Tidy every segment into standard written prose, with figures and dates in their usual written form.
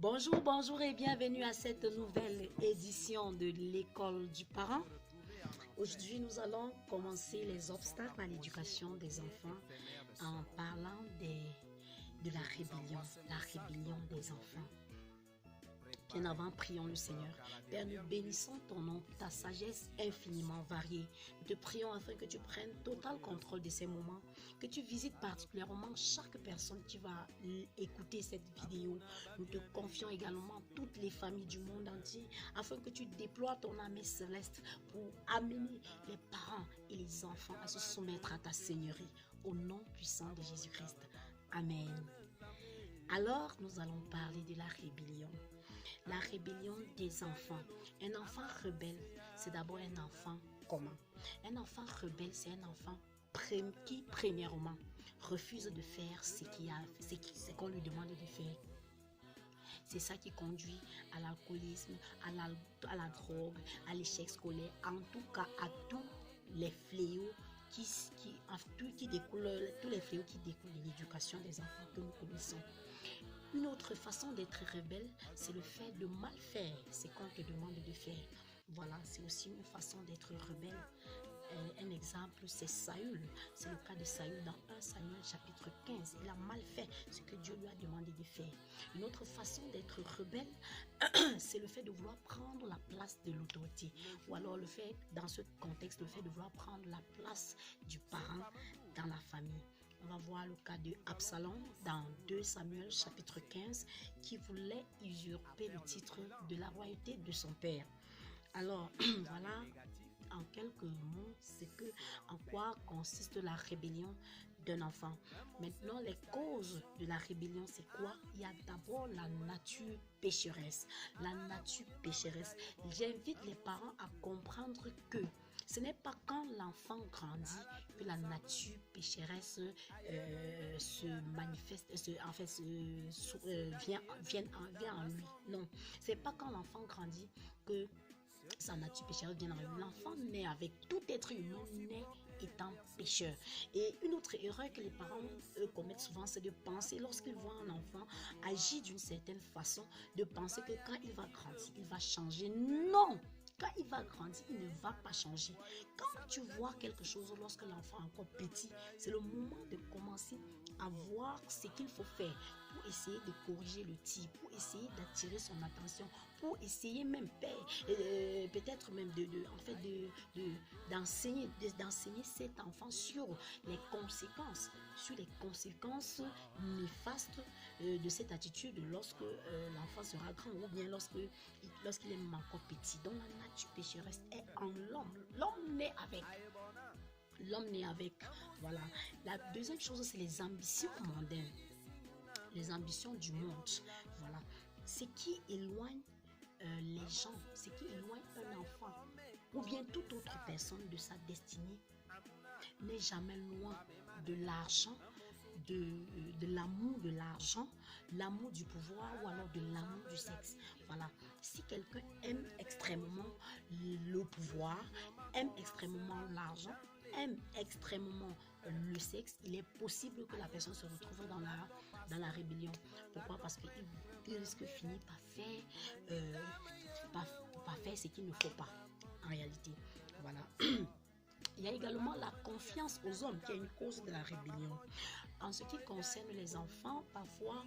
Bonjour, bonjour et bienvenue à cette nouvelle édition de l'école du parent. Aujourd'hui, nous allons commencer les obstacles à l'éducation des enfants en parlant de la rébellion des enfants. Bien avant, prions le Seigneur. Père, nous bénissons ton nom, ta sagesse infiniment variée. Nous te prions afin que tu prennes total contrôle de ces moments, que tu visites particulièrement chaque personne qui va écouter cette vidéo. Nous te confions également toutes les familles du monde entier, afin que tu déploies ton armée céleste pour amener les parents et les enfants à se soumettre à ta Seigneurie. Au nom puissant de Jésus-Christ. Amen. Alors, nous allons parler de la rébellion. La rébellion des enfants. Un enfant rebelle, c'est d'abord un enfant comment? Un enfant rebelle, c'est un enfant qui, premièrement, refuse de faire ce qu'on lui demande de faire. C'est ça qui conduit à l'alcoolisme, à la drogue, à l'échec scolaire, en tout cas à tous les fléaux qui découlent, tous les fléaux qui découlent de l'éducation des enfants que nous connaissons. Une autre façon d'être rebelle, c'est le fait de mal faire ce qu'on te demande de faire. Voilà, c'est aussi une façon d'être rebelle. Un exemple, c'est Saül. C'est le cas de Saül dans 1 Samuel chapitre 15. Il a mal fait ce que Dieu lui a demandé de faire. Une autre façon d'être rebelle, c'est le fait de vouloir prendre la place de l'autorité. Ou alors le fait, dans ce contexte, le fait de vouloir prendre la place du parent dans la famille. On va voir le cas de Absalom dans 2 Samuel chapitre 15 qui voulait usurper le titre de la royauté de son père. Alors, voilà en quelques mots, en quoi consiste la rébellion d'un enfant. Maintenant, les causes de la rébellion, c'est quoi? Il y a d'abord la nature pécheresse. La nature pécheresse. J'invite les parents à comprendre que ce n'est pas quand l'enfant grandit que la nature pécheresse se manifeste, vient en lui. Non, c'est pas quand l'enfant grandit que sa nature pécheresse vient en lui. L'enfant naît avec tout être humain, naît étant pécheur. Et une autre erreur que les parents commettent souvent, c'est de penser, lorsqu'ils voient un enfant agir d'une certaine façon, de penser que quand il va grandir, il va changer. Non! Quand il va grandir, il ne va pas changer. Quand tu vois quelque chose lorsque l'enfant est encore petit, c'est le moment de commencer à voir ce qu'il faut faire pour essayer de corriger le tir, pour essayer d'attirer son attention, pour essayer même peut-être même d'enseigner cet enfant sur les conséquences néfastes de cette attitude lorsque l'enfant sera grand ou bien lorsqu'il est même encore petit. Donc la nature pécheresse est en l'homme. L'homme naît avec. Voilà. La deuxième chose, c'est les ambitions mondaines. Les ambitions du monde. Voilà. Ce qui éloigne les gens, ce qui éloigne un enfant ou bien toute autre personne de sa destinée n'est jamais loin de l'argent, de l'amour de l'argent, l'amour du pouvoir ou alors de l'amour du sexe. Voilà. Si quelqu'un aime extrêmement le pouvoir, aime extrêmement l'argent, aime extrêmement le sexe, il est possible que la personne se retrouve dans la rébellion. Pourquoi? Parce qu'il risque de finir par faire ce qu'il ne faut pas en réalité. Voilà. Il y a également la confiance aux hommes qui est une cause de la rébellion. En ce qui concerne les enfants, parfois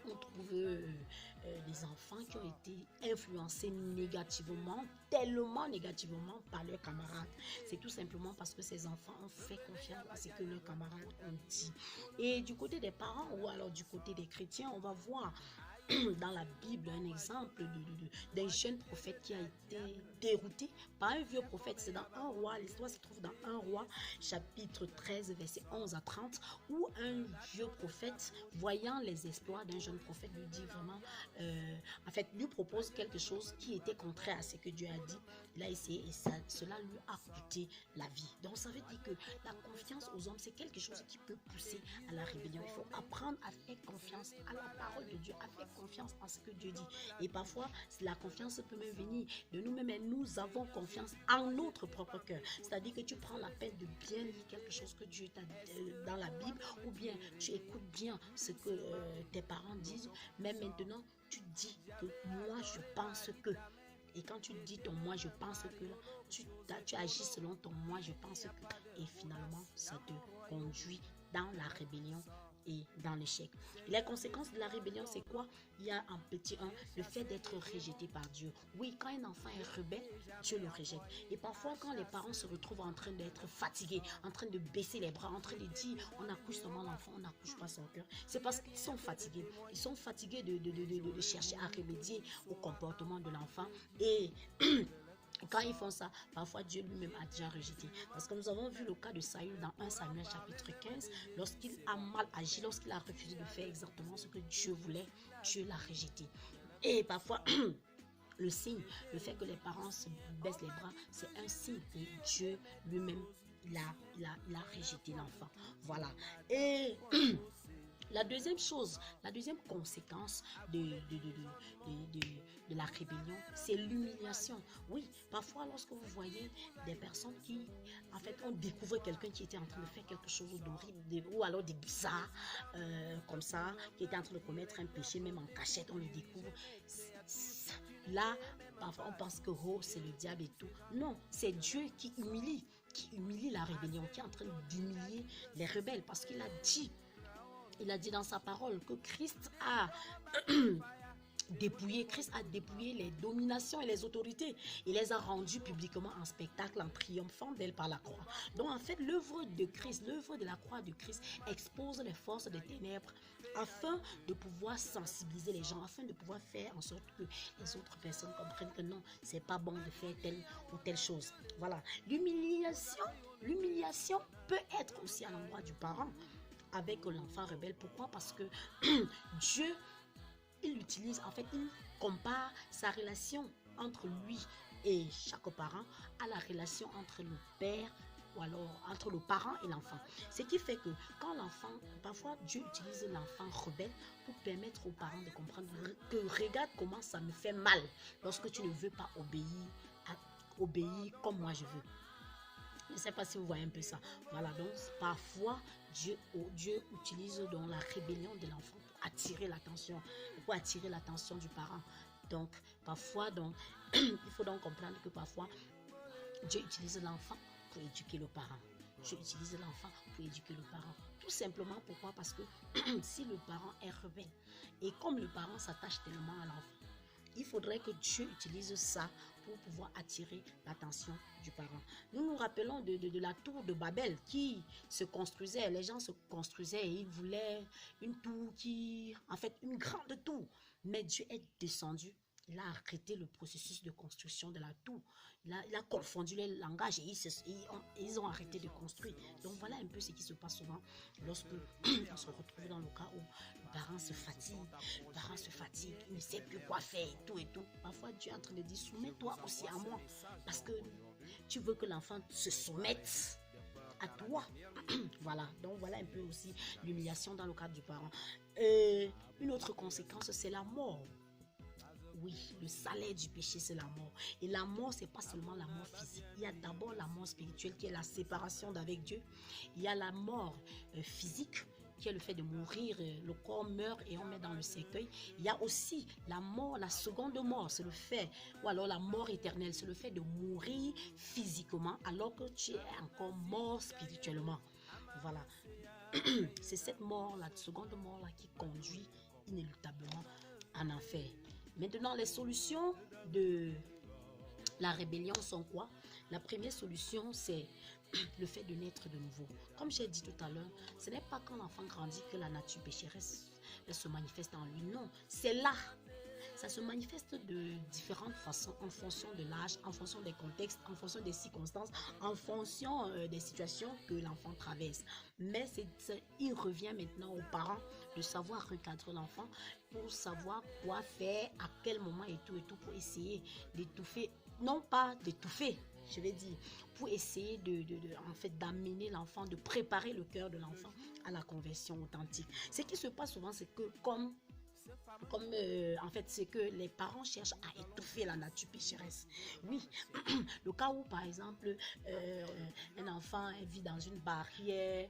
on trouve des enfants qui ont été influencés négativement, tellement négativement par leurs camarades. C'est tout simplement parce que ces enfants ont fait confiance à ce que leurs camarades ont dit. Et du côté des parents ou alors du côté des chrétiens, on va voir dans la Bible un exemple d'un jeune prophète qui a été dérouté par un vieux prophète. C'est dans 1 roi, l'histoire se trouve dans 1 roi chapitre 13 verset 11 à 30, où un vieux prophète, voyant les exploits d'un jeune prophète, lui dit vraiment lui propose quelque chose qui était contraire à ce que Dieu a dit. Il a essayé et cela lui a coûté la vie. Donc ça veut dire que la confiance aux hommes, c'est quelque chose qui peut pousser à la rébellion. Il faut apprendre à faire confiance à la parole de Dieu, à faire confiance en ce que Dieu dit. Et parfois, la confiance peut même venir de nous-mêmes, et nous avons confiance en notre propre cœur. C'est-à-dire que tu prends la peine de bien lire quelque chose que Dieu t'a dit dans la Bible, ou bien tu écoutes bien ce que tes parents disent, mais maintenant, tu dis que moi, je pense que. Et quand tu dis ton moi, je pense que, tu agis selon ton moi, je pense que. Et finalement, ça te conduit dans la rébellion et dans l'échec. Les conséquences de la rébellion, c'est quoi? Il y a un petit 1, le fait d'être rejeté par Dieu. Oui, quand un enfant est rebelle, Dieu le rejette. Et parfois, quand les parents se retrouvent en train d'être fatigués, en train de baisser les bras, en train de dire, on accouche seulement l'enfant, on n'accouche pas son cœur, c'est parce qu'ils sont fatigués. Ils sont fatigués de chercher à remédier au comportement de l'enfant. Et quand ils font ça, parfois Dieu lui-même a déjà rejeté. Parce que nous avons vu le cas de Saül dans 1 Samuel chapitre 15. Lorsqu'il a mal agi, lorsqu'il a refusé de faire exactement ce que Dieu voulait, Dieu l'a rejeté. Et parfois, le signe, le fait que les parents se baissent les bras, c'est un signe que Dieu lui-même, il a rejeté l'enfant. Voilà. Et la deuxième chose, la deuxième conséquence de la rébellion, c'est l'humiliation. Oui, parfois lorsque vous voyez des personnes qui, en fait, on découvre quelqu'un qui était en train de faire quelque chose d'horrible, ou alors de bizarre, comme ça, qui était en train de commettre un péché, même en cachette, on le découvre. Là, parfois on pense que oh, c'est le diable et tout. Non, c'est Dieu qui humilie la rébellion, qui est en train d'humilier les rebelles, parce qu'il a dit, dans sa parole que Christ a Christ a dépouillé les dominations et les autorités. Il les a rendues publiquement en spectacle en triomphant d'elles par la croix. Donc en fait, l'œuvre de Christ, l'œuvre de la croix de Christ expose les forces des ténèbres afin de pouvoir sensibiliser les gens, afin de pouvoir faire en sorte que les autres personnes comprennent que non, c'est pas bon de faire telle ou telle chose. Voilà. L'humiliation peut être aussi à l'endroit du parent avec l'enfant rebelle. Pourquoi? Parce que Dieu, il utilise, en fait, il compare sa relation entre lui et chaque parent à la relation entre le père ou alors entre le parent et l'enfant. Ce qui fait que quand l'enfant, parfois Dieu utilise l'enfant rebelle pour permettre aux parents de comprendre que regarde comment ça me fait mal lorsque tu ne veux pas obéir comme moi je veux. Je ne sais pas si vous voyez un peu ça. Voilà, donc parfois Dieu utilise donc la rébellion de l'enfant pour attirer l'attention du parent. Donc parfois, il faut donc comprendre que parfois Dieu utilise l'enfant pour éduquer le parent. Dieu utilise l'enfant pour éduquer le parent. Tout simplement pourquoi? Parce que si le parent est rebelle et comme le parent s'attache tellement à l'enfant, il faudrait que Dieu utilise ça pour pouvoir attirer l'attention du parent. Nous nous rappelons de la tour de Babel qui se construisait. Les gens se construisaient et ils voulaient une tour en fait, une grande tour. Mais Dieu est descendu. Il a arrêté le processus de construction de la tour. Il a confondu les langages et ils ont arrêté de construire. Donc voilà un peu ce qui se passe souvent lorsque on se retrouve dans le cas où le parent se fatigue, il ne sait plus quoi faire et tout et tout. Parfois Dieu est en train de dire soumets-toi aussi à moi parce que tu veux que l'enfant se soumette à toi. Voilà, donc voilà un peu aussi l'humiliation dans le cadre du parent. Une autre conséquence, c'est la mort. Oui, le salaire du péché, c'est la mort. Et la mort, c'est pas seulement la mort physique. Il y a d'abord la mort spirituelle qui est la séparation d'avec Dieu. Il y a la mort physique qui est le fait de mourir. Le corps meurt et on met dans le cercueil. Il y a aussi la mort, la seconde mort, c'est le fait, ou alors la mort éternelle, c'est le fait de mourir physiquement alors que tu es encore mort spirituellement. Voilà. C'est cette mort, la seconde mort là, qui conduit inéluctablement en enfer. Maintenant, les solutions de la rébellion sont quoi? La première solution, c'est le fait de naître de nouveau. Comme j'ai dit tout à l'heure, ce n'est pas quand l'enfant grandit que la nature pécheresse se manifeste en lui. Non, c'est là. Ça se manifeste de différentes façons en fonction de l'âge, en fonction des contextes, en fonction des circonstances, en fonction des situations que l'enfant traverse. Mais il revient maintenant aux parents de savoir recadrer l'enfant pour savoir quoi faire, à quel moment et tout pour essayer d'étouffer, non pas d'étouffer, je vais dire, pour essayer en fait, d'amener l'enfant, de préparer le cœur de l'enfant à la conversion authentique. Ce qui se passe souvent, c'est que comme comme en fait c'est que les parents cherchent à étouffer la nature pécheresse. Oui, le cas où par exemple un enfant vit dans une barrière,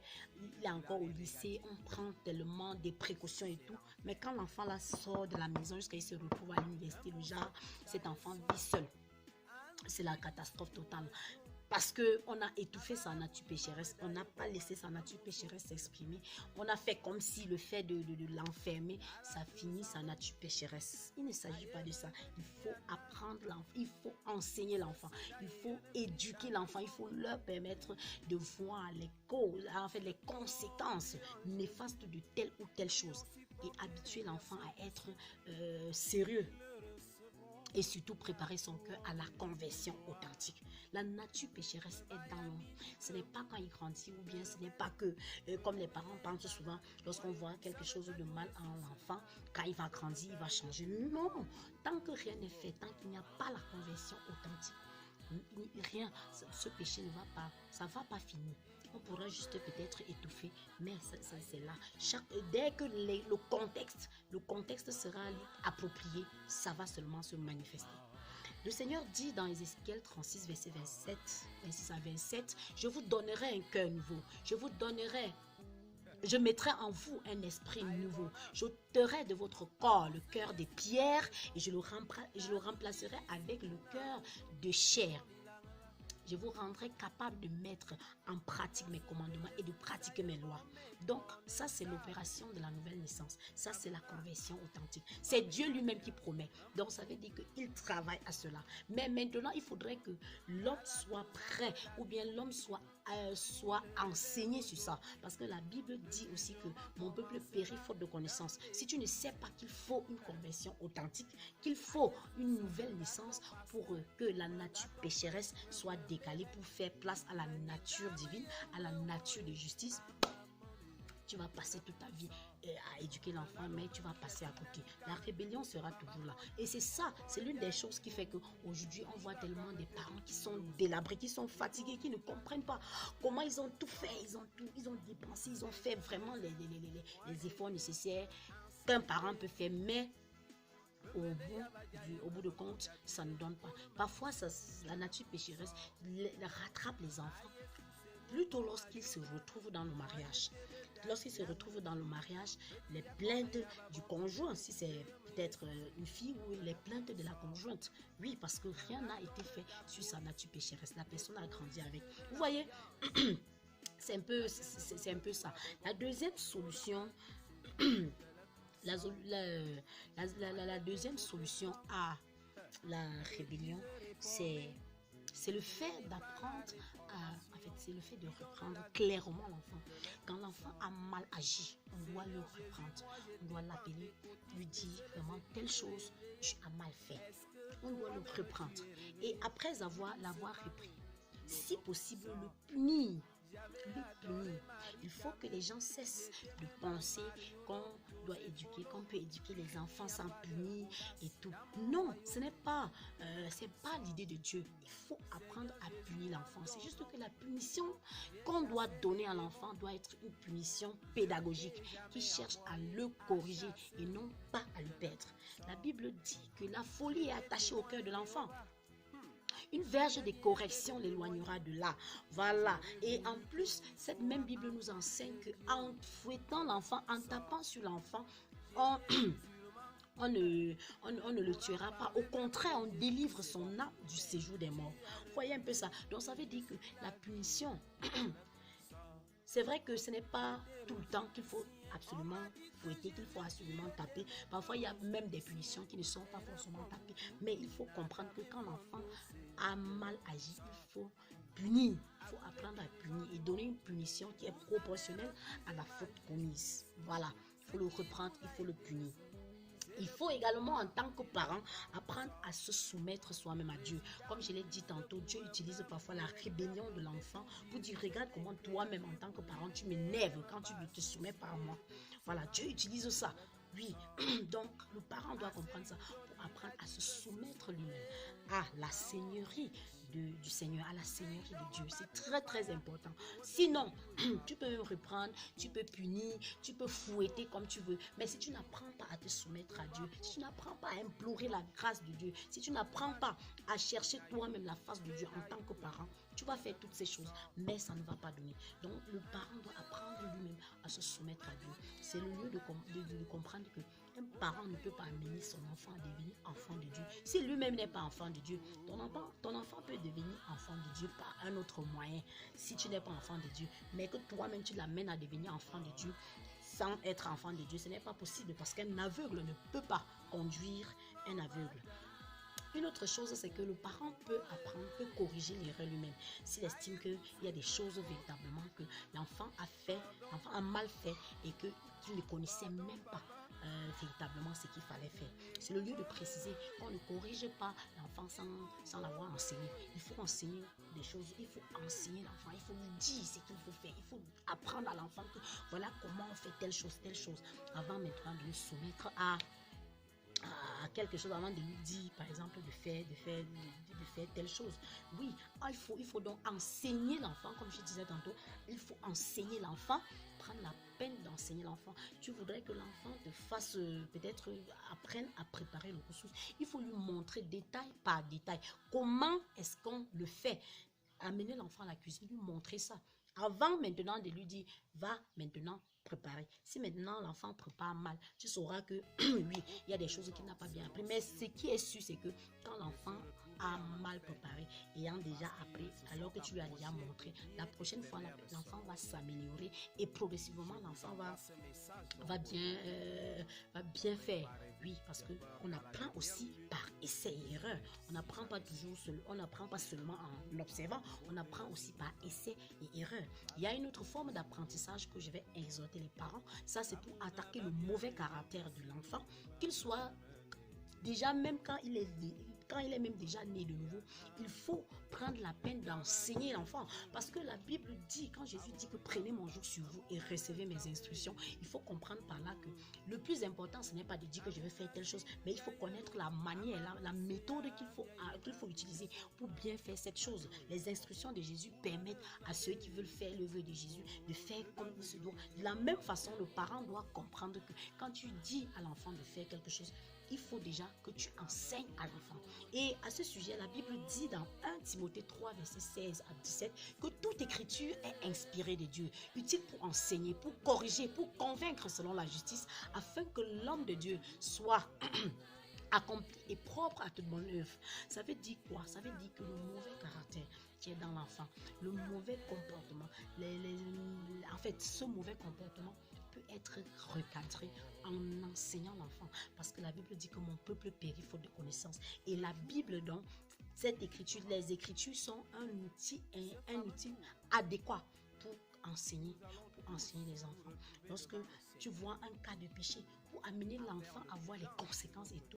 il est encore au lycée, on prend tellement des précautions et tout, mais quand l'enfant là sort de la maison jusqu'à il se retrouve à l'université, le genre cet enfant vit seul, c'est la catastrophe totale. Parce qu'on a étouffé sa nature pécheresse, on n'a pas laissé sa nature pécheresse s'exprimer. On a fait comme si le fait de l'enfermer, ça finit sa nature pécheresse. Il ne s'agit pas de ça. Il faut apprendre l'enfant, il faut enseigner l'enfant, il faut éduquer l'enfant, il faut leur permettre de voir les causes, en fait les conséquences néfastes de telle ou telle chose. Et habituer l'enfant à être sérieux. Et surtout préparer son cœur à la conversion authentique. La nature pécheresse est dans l'homme. Ce n'est pas quand il grandit ou bien ce n'est pas que, comme les parents pensent souvent, lorsqu'on voit quelque chose de mal en l'enfant, quand il va grandir, il va changer. Non, tant que rien n'est fait, tant qu'il n'y a pas la conversion authentique, rien, ce péché ne va pas, ça ne va pas finir. On pourra juste peut-être étouffer, mais c'est là. Dès que le contexte sera approprié, ça va seulement se manifester. Le Seigneur dit dans Ézéchiel 36, verset 27, 26 à 27, je vous donnerai un cœur nouveau, je mettrai en vous un esprit nouveau. J'ôterai de votre corps le cœur des pierres et je le remplacerai avec le cœur de chair. Je vous rendrai capable de mettre en pratique mes commandements et de pratiquer mes lois. Donc, ça, c'est l'opération de la nouvelle naissance. Ça, c'est la conversion authentique. C'est Dieu lui-même qui promet. Donc, ça veut dire qu'il travaille à cela. Mais maintenant, il faudrait que l'homme soit prêt ou bien l'homme soit enseigné sur ça. Parce que la Bible dit aussi que mon peuple périt faute de connaissance. Si tu ne sais pas qu'il faut une conversion authentique, qu'il faut une nouvelle naissance pour que la nature pécheresse soit décalée pour faire place à la nature divine, à la nature de justice, tu vas passer toute ta vie à éduquer l'enfant, mais tu vas passer à côté. La rébellion sera toujours là. Et c'est ça, c'est l'une des choses qui fait qu'aujourd'hui, on voit tellement des parents qui sont délabrés, qui sont fatigués, qui ne comprennent pas comment ils ont tout fait, ils ont dépensé, ils ont fait vraiment les efforts nécessaires qu'un parent peut faire, mais au bout de compte, ça ne donne pas. Parfois, la nature pécheresse rattrape les enfants, plutôt lorsqu'ils se retrouvent dans le mariage. Lorsqu'ils se retrouvent dans le mariage, les plaintes du conjoint, si c'est peut-être une fille, ou les plaintes de la conjointe. Oui, parce que rien n'a été fait sur sa nature pécheresse. La personne a grandi avec. Vous voyez, c'est un peu ça. La deuxième solution, la deuxième solution à la rébellion, c'est le fait d'apprendre c'est le fait de reprendre clairement l'enfant. Quand l'enfant a mal agi, on doit le reprendre. On doit l'appeler, lui dire vraiment telle chose, tu as mal fait. On doit le reprendre. Et après l'avoir repris, si possible, le punir. Il faut que les gens cessent de penser qu'on doit éduquer, qu'on peut éduquer les enfants sans punir et tout. Non, ce n'est pas, c'est pas l'idée de Dieu. Il faut apprendre à punir l'enfant. C'est juste que la punition qu'on doit donner à l'enfant doit être une punition pédagogique qui cherche à le corriger et non pas à le perdre. La Bible dit que la folie est attachée au cœur de l'enfant. Une verge de correction l'éloignera de là. Voilà. Et en plus, cette même Bible nous enseigne qu'en fouettant l'enfant, en tapant sur l'enfant, on ne le tuera pas. Au contraire, on délivre son âme du séjour des morts. Vous voyez un peu ça. Donc, ça veut dire que la punition, c'est vrai que ce n'est pas tout le temps qu'il faut absolument fouetter, qu'il faut absolument taper. Parfois, il y a même des punitions qui ne sont pas forcément tapées. Mais il faut comprendre que quand l'enfant a mal agi, il faut punir. Il faut apprendre à punir et donner une punition qui est proportionnelle à la faute commise. Voilà, il faut le reprendre, il faut le punir. Il faut également, en tant que parent, apprendre à se soumettre soi-même à Dieu. Comme je l'ai dit tantôt, Dieu utilise parfois la rébellion de l'enfant pour dire, regarde comment toi-même, en tant que parent, tu m'énerves quand tu ne te soumets pas à moi. Voilà, Dieu utilise ça. Oui, donc le parent doit comprendre ça pour apprendre à se soumettre lui-même à la seigneurie du Seigneur, à la Seigneurie de Dieu. C'est très, très important. Sinon, tu peux reprendre, tu peux punir, tu peux fouetter comme tu veux. Mais si tu n'apprends pas à te soumettre à Dieu, si tu n'apprends pas à implorer la grâce de Dieu, si tu n'apprends pas à chercher toi-même la face de Dieu en tant que parent, tu vas faire toutes ces choses, mais ça ne va pas donner. Donc, le parent doit apprendre lui-même à se soumettre à Dieu. C'est le lieu de comprendre que un parent ne peut pas amener son enfant à devenir enfant de Dieu. Si lui-même n'est pas enfant de Dieu, ton enfant peut devenir enfant de Dieu par un autre moyen. Si tu n'es pas enfant de Dieu, mais que toi-même tu l'amènes à devenir enfant de Dieu, sans être enfant de Dieu, ce n'est pas possible parce qu'un aveugle ne peut pas conduire un aveugle. Une autre chose, c'est que le parent peut apprendre, peut corriger l'erreur lui-même. S'il estime qu'il y a des choses véritablement que l'enfant a fait, l'enfant a mal fait et qu'il ne connaissait même pas véritablement ce qu'il fallait faire. C'est le lieu de préciser qu'on ne corrige pas l'enfant sans l'avoir enseigné. Il faut enseigner des choses, il faut enseigner l'enfant, il faut lui dire ce qu'il faut faire, il faut apprendre à l'enfant que voilà comment on fait telle chose, avant maintenant de le soumettre à quelque chose avant de lui dire, par exemple, de faire telle chose. Oui, il faut donc enseigner l'enfant, comme je disais tantôt, il faut enseigner l'enfant, prendre la peine d'enseigner l'enfant. Tu voudrais que l'enfant te fasse, peut-être, apprenne à préparer le couscous. Il faut lui montrer détail par détail comment est-ce qu'on le fait. Amener l'enfant à la cuisine, lui montrer ça. Avant maintenant de lui dire, va maintenant préparer. Si maintenant l'enfant prépare mal, tu sauras que oui, il y a des choses qu'il n'a pas bien appris. Mais ce qui est sûr, c'est que quand l'enfant a mal préparé, ayant déjà appris, alors que tu lui as déjà montré, la prochaine fois, l'enfant va s'améliorer et progressivement, l'enfant va bien faire. Oui, parce qu'on apprend aussi par essai et erreur. On n'apprend pas seulement en observant, on apprend aussi par essai et erreur. Il y a une autre forme d'apprentissage que je vais exhorter les parents. Ça, c'est pour attaquer le mauvais caractère de l'enfant, qu'il soit déjà, même quand il est même déjà né de nouveau, il faut prendre la peine d'enseigner l'enfant. Parce que la Bible dit, quand Jésus dit que prenez mon joug sur vous et recevez mes instructions, il faut comprendre par là que le plus important, ce n'est pas de dire que je vais faire telle chose, mais il faut connaître la manière, la méthode qu'il faut utiliser pour bien faire cette chose. Les instructions de Jésus permettent à ceux qui veulent faire le vœu de Jésus de faire comme il se doit. De la même façon, le parent doit comprendre que quand tu dis à l'enfant de faire quelque chose, il faut déjà que tu enseignes à l'enfant. Et à ce sujet, la Bible dit dans 1 Timothée 3, versets 16 à 17, que toute écriture est inspirée de Dieu, utile pour enseigner, pour corriger, pour convaincre selon la justice, afin que l'homme de Dieu soit accompli et propre à toute bonne œuvre. Ça veut dire quoi? Ça veut dire que le mauvais caractère qui est dans l'enfant, le mauvais comportement, en fait, ce mauvais comportement peut être recadré en enseignant l'enfant. Parce que la Bible dit que mon peuple périt faute de connaissance. Et la Bible, donc, cette écriture, les écritures sont un outil adéquat pour enseigner les enfants. Lorsque tu vois un cas de péché, pour amener l'enfant à voir les conséquences et tout,